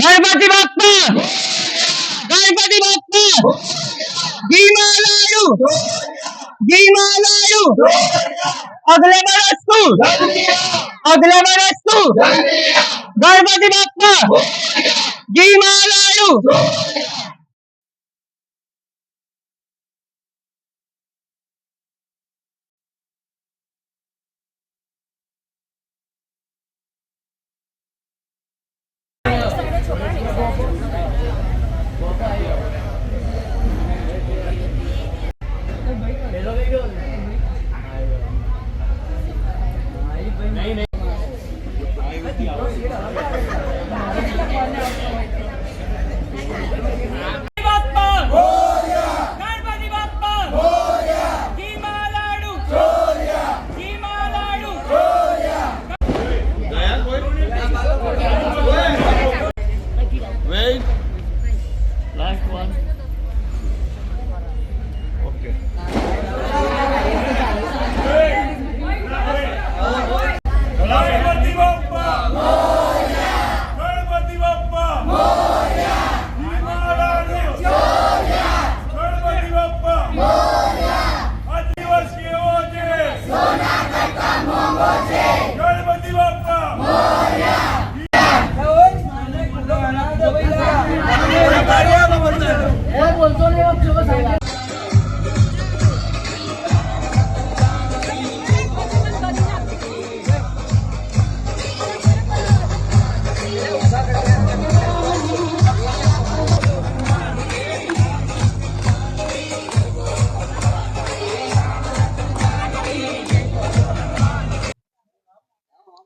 गणपति बाप्पा गणपति बाप्पा घी मालाडू अगले बरस तू गणपति बाप्पा घी मालाडू। Last one. Okay.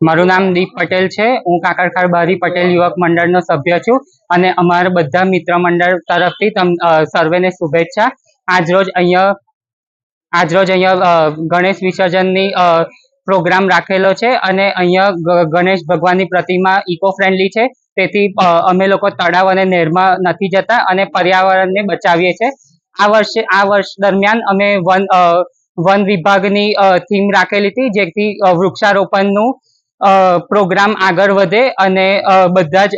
મારું નામ દીપ પટેલ છે। હું કાકડખાર બારી પટેલ યુવક મંડળનો સભ્ય છું અને અમારા બધા મિત્ર મંડળ તરફથી સર્વેને શુભેચ્છા। આજરોજ અહીંયા ગણેશ વિસર્જનની પ્રોગ્રામ રાખેલો છે અને અહીંયા ગણેશ ભગવાનની પ્રતિમા ઇકો ફ્રેન્ડલી છે, તેથી અમે લોકો તળાવ અને નહેરમાં નથી જતા અને પર્યાવરણને બચાવીએ છીએ। આ વર્ષ દરમિયાન અમે વન વિભાગની થીમ રાખેલી હતી, જેથી વૃક્ષારોપણનું પ્રોગ્રામ આગળ વધે અને બધા જ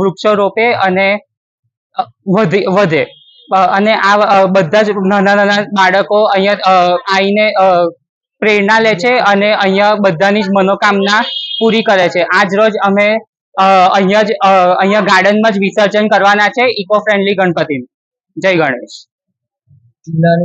વૃક્ષો રોપે અને વધે અને આ બધા જ નાના બાળકો અહીંયા આવીને પ્રેરણા લે છે અને અહીંયા બધાની જ મનોકામના પૂરી કરે છે। આજ રોજ અમે અહીંયા ગાર્ડનમાં જ વિસર્જન કરવાના છે ઇકો ફ્રેન્ડલી ગણપતિનું। જય ગણેશ।